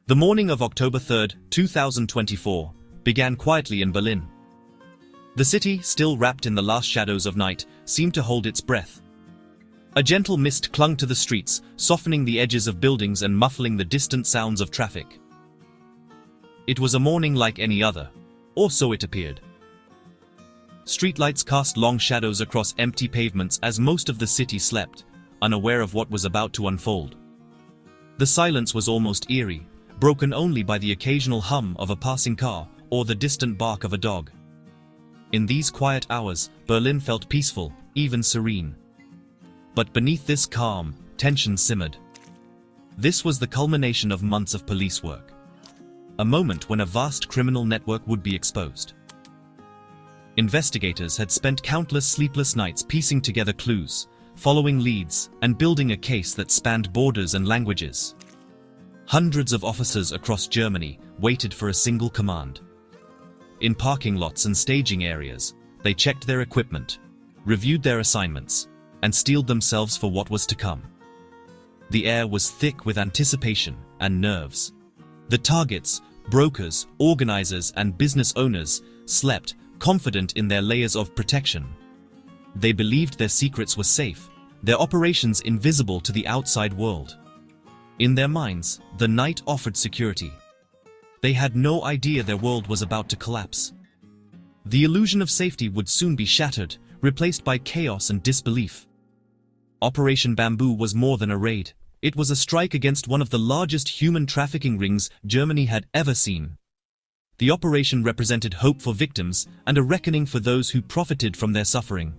The morning of October 3, 2024, began quietly in Berlin. The city, still wrapped in the last shadows of night, seemed to hold its breath. A gentle mist clung to the streets, softening the edges of buildings and muffling the distant sounds of traffic. It was a morning like any other, or so it appeared. Streetlights cast long shadows across empty pavements as most of the city slept, unaware of what was about to unfold. The silence was almost eerie, broken only by the occasional hum of a passing car or the distant bark of a dog. In these quiet hours, Berlin felt peaceful, even serene. But beneath this calm, tension simmered. This was the culmination of months of police work. A moment when a vast criminal network would be exposed. Investigators had spent countless sleepless nights piecing together clues, following leads, and building a case that spanned borders and languages. Hundreds of officers across Germany waited for a single command. In parking lots and staging areas, they checked their equipment, reviewed their assignments, and steeled themselves for what was to come. The air was thick with anticipation and nerves. The targets, brokers, organizers, and business owners slept, confident in their layers of protection. They believed their secrets were safe, their operations invisible to the outside world. In their minds, the night offered security. They had no idea their world was about to collapse. The illusion of safety would soon be shattered, replaced by chaos and disbelief. Operation Bamboo was more than a raid. It was a strike against one of the largest human trafficking rings Germany had ever seen. The operation represented hope for victims and a reckoning for those who profited from their suffering.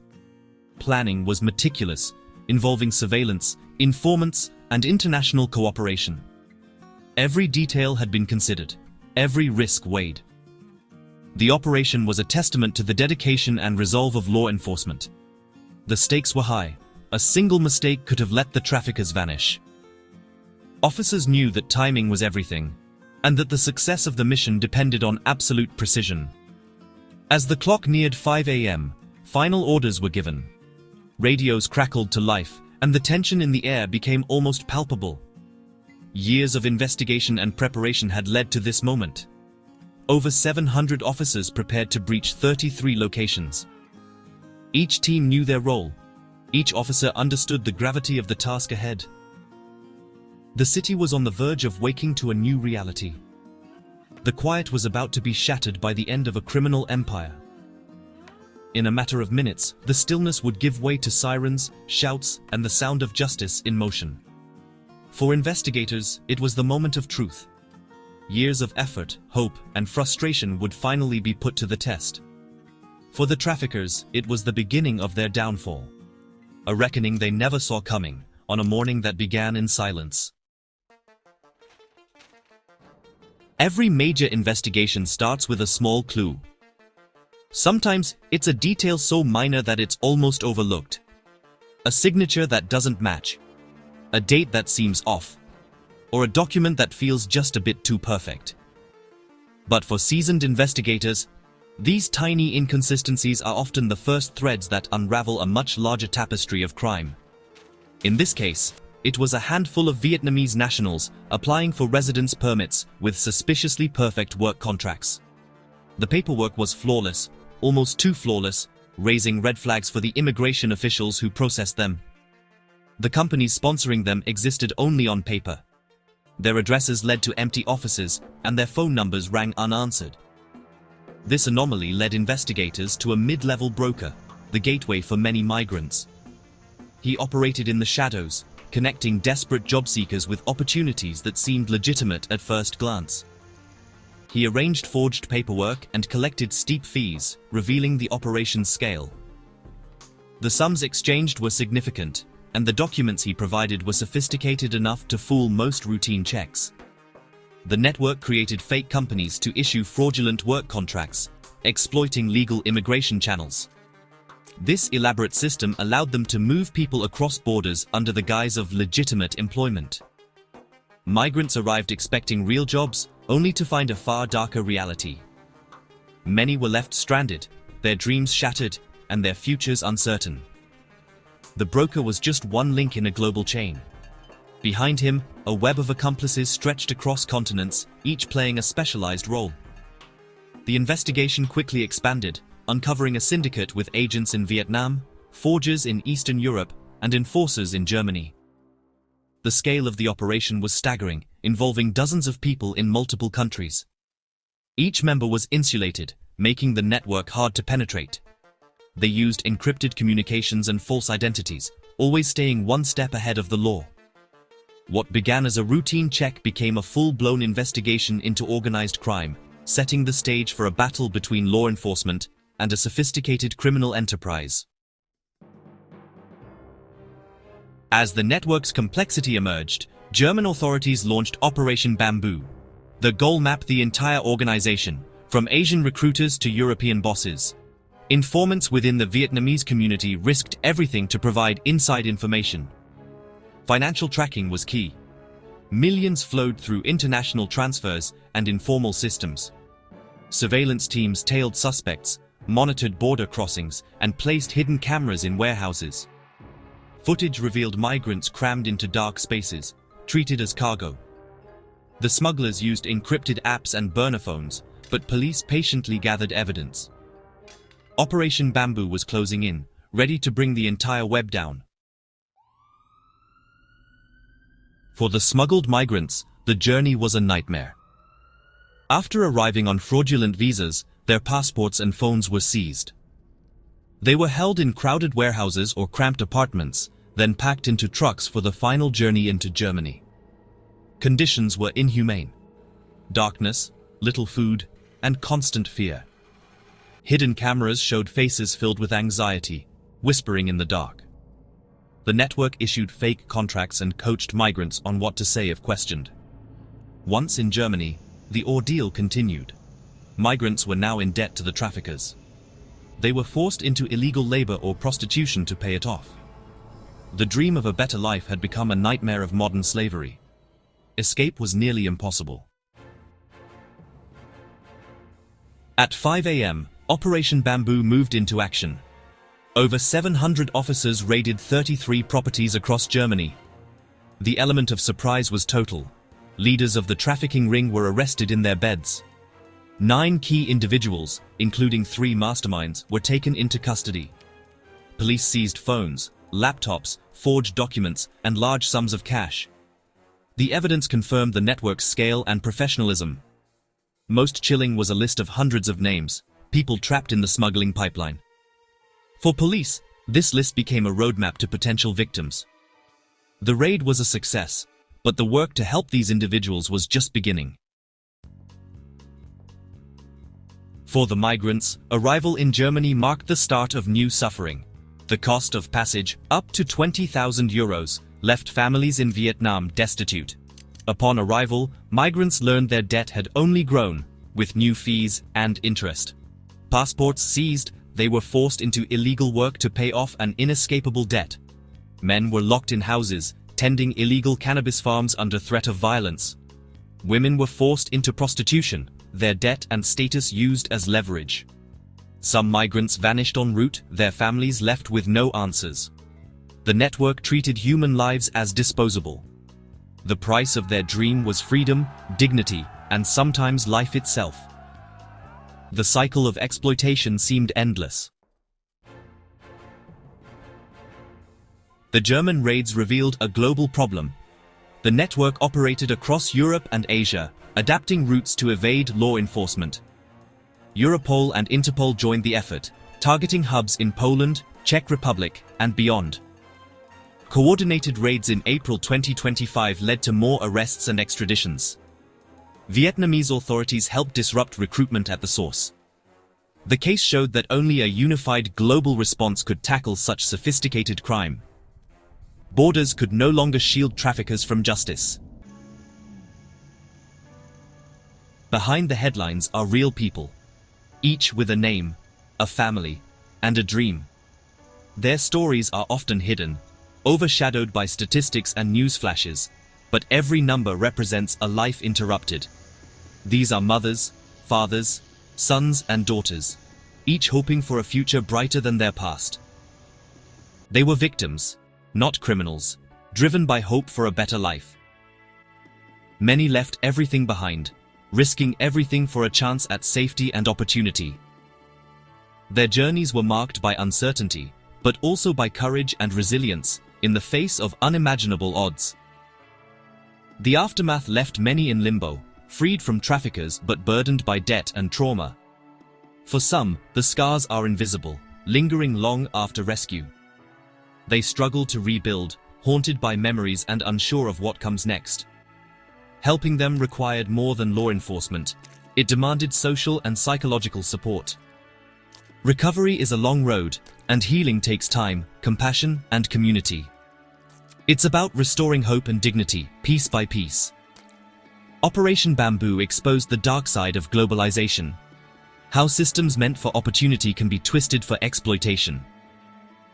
Planning was meticulous, involving surveillance, informants, and international cooperation. Every detail had been considered, every risk weighed. The operation was a testament to the dedication and resolve of law enforcement. The stakes were high. A single mistake could have let the traffickers vanish. Officers knew that timing was everything, and that the success of the mission depended on absolute precision. As the clock neared 5 a.m., final orders were given. Radios crackled to life, and the tension in the air became almost palpable. Years of investigation and preparation had led to this moment. Over 700 officers prepared to breach 33 locations. Each team knew their role. Each officer understood the gravity of the task ahead. The city was on the verge of waking to a new reality. The quiet was about to be shattered by the end of a criminal empire. In a matter of minutes, the stillness would give way to sirens, shouts, and the sound of justice in motion. For investigators, it was the moment of truth. Years of effort, hope, and frustration would finally be put to the test. For the traffickers, it was the beginning of their downfall. A reckoning they never saw coming, on a morning that began in silence. Every major investigation starts with a small clue. Sometimes, it's a detail so minor that it's almost overlooked. A signature that doesn't match. A date that seems off. Or a document that feels just a bit too perfect. But for seasoned investigators, these tiny inconsistencies are often the first threads that unravel a much larger tapestry of crime. In this case, it was a handful of Vietnamese nationals applying for residence permits with suspiciously perfect work contracts. The paperwork was flawless, almost too flawless, raising red flags for the immigration officials who processed them. The companies sponsoring them existed only on paper. Their addresses led to empty offices, and their phone numbers rang unanswered. This anomaly led investigators to a mid-level broker, the gateway for many migrants. He operated in the shadows, connecting desperate job seekers with opportunities that seemed legitimate at first glance. He arranged forged paperwork and collected steep fees, revealing the operation's scale. The sums exchanged were significant, and the documents he provided were sophisticated enough to fool most routine checks. The network created fake companies to issue fraudulent work contracts, exploiting legal immigration channels. This elaborate system allowed them to move people across borders under the guise of legitimate employment. Migrants arrived expecting real jobs, only to find a far darker reality. Many were left stranded, their dreams shattered, and their futures uncertain. The broker was just one link in a global chain. Behind him, a web of accomplices stretched across continents, each playing a specialized role. The investigation quickly expanded, uncovering a syndicate with agents in Vietnam, forgers in Eastern Europe, and enforcers in Germany. The scale of the operation was staggering, involving dozens of people in multiple countries. Each member was insulated, making the network hard to penetrate. They used encrypted communications and false identities, always staying one step ahead of the law. What began as a routine check became a full-blown investigation into organized crime, setting the stage for a battle between law enforcement and a sophisticated criminal enterprise. As the network's complexity emerged, German authorities launched Operation Bamboo. The goal mapped the entire organization, from Asian recruiters to European bosses. Informants within the Vietnamese community risked everything to provide inside information. Financial tracking was key. Millions flowed through international transfers and informal systems. Surveillance teams tailed suspects, monitored border crossings, and placed hidden cameras in warehouses. Footage revealed migrants crammed into dark spaces, treated as cargo. The smugglers used encrypted apps and burner phones, but police patiently gathered evidence. Operation Bamboo was closing in, ready to bring the entire web down. For the smuggled migrants, the journey was a nightmare. After arriving on fraudulent visas, their passports and phones were seized. They were held in crowded warehouses or cramped apartments, then packed into trucks for the final journey into Germany. Conditions were inhumane. Darkness, little food, and constant fear. Hidden cameras showed faces filled with anxiety, whispering in the dark. The network issued fake contracts and coached migrants on what to say if questioned. Once in Germany, the ordeal continued. Migrants were now in debt to the traffickers. They were forced into illegal labor or prostitution to pay it off. The dream of a better life had become a nightmare of modern slavery. Escape was nearly impossible. At 5 a.m., Operation Bamboo moved into action. Over 700 officers raided 33 properties across Germany. The element of surprise was total. Leaders of the trafficking ring were arrested in their beds. 9 key individuals, including 3 masterminds, were taken into custody. Police seized phones, laptops, forged documents, and large sums of cash. The evidence confirmed the network's scale and professionalism. Most chilling was a list of hundreds of names, people trapped in the smuggling pipeline. For police, this list became a roadmap to potential victims. The raid was a success, but the work to help these individuals was just beginning. For the migrants, arrival in Germany marked the start of new suffering. The cost of passage, up to 20,000 euros, left families in Vietnam destitute. Upon arrival, migrants learned their debt had only grown, with new fees and interest. Passports seized, they were forced into illegal work to pay off an inescapable debt. Men were locked in houses, tending illegal cannabis farms under threat of violence. Women were forced into prostitution, their debt and status used as leverage. Some migrants vanished en route, their families left with no answers. The network treated human lives as disposable. The price of their dream was freedom, dignity, and sometimes life itself. The cycle of exploitation seemed endless. The German raids revealed a global problem. The network operated across Europe and Asia, adapting routes to evade law enforcement. Europol and Interpol joined the effort, targeting hubs in Poland, Czech Republic, and beyond. Coordinated raids in April 2025 led to more arrests and extraditions. Vietnamese authorities helped disrupt recruitment at the source. The case showed that only a unified global response could tackle such sophisticated crime. Borders could no longer shield traffickers from justice. Behind the headlines are real people, each with a name, a family, and a dream. Their stories are often hidden, overshadowed by statistics and news flashes, but every number represents a life interrupted. These are mothers, fathers, sons and daughters, each hoping for a future brighter than their past. They were victims, not criminals, driven by hope for a better life. Many left everything behind, risking everything for a chance at safety and opportunity. Their journeys were marked by uncertainty, but also by courage and resilience in the face of unimaginable odds. The aftermath left many in limbo, freed from traffickers but burdened by debt and trauma. For some, the scars are invisible, lingering long after rescue. They struggle to rebuild, haunted by memories and unsure of what comes next. Helping them required more than law enforcement. It demanded social and psychological support. Recovery is a long road, and healing takes time, compassion, and community. It's about restoring hope and dignity, piece by piece. Operation Bamboo exposed the dark side of globalization. How systems meant for opportunity can be twisted for exploitation.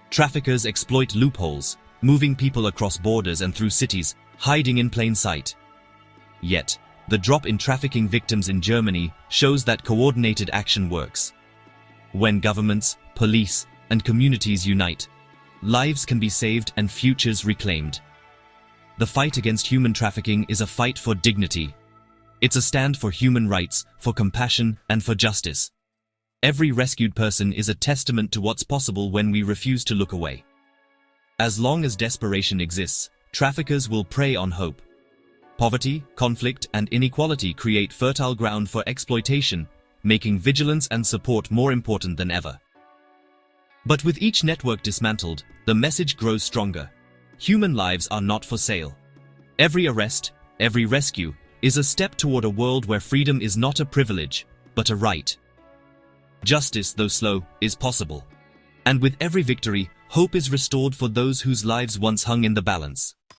Traffickers exploit loopholes, moving people across borders and through cities, hiding in plain sight. Yet, the drop in trafficking victims in Germany shows that coordinated action works. When governments, police, and communities unite, lives can be saved and futures reclaimed. The fight against human trafficking is a fight for dignity. It's a stand for human rights, for compassion, and for justice. Every rescued person is a testament to what's possible when we refuse to look away. As long as desperation exists, traffickers will prey on hope. Poverty, conflict, and inequality create fertile ground for exploitation, making vigilance and support more important than ever. But with each network dismantled, the message grows stronger. Human lives are not for sale. Every arrest, every rescue, is a step toward a world where freedom is not a privilege, but a right. Justice, though slow, is possible. And with every victory, hope is restored for those whose lives once hung in the balance.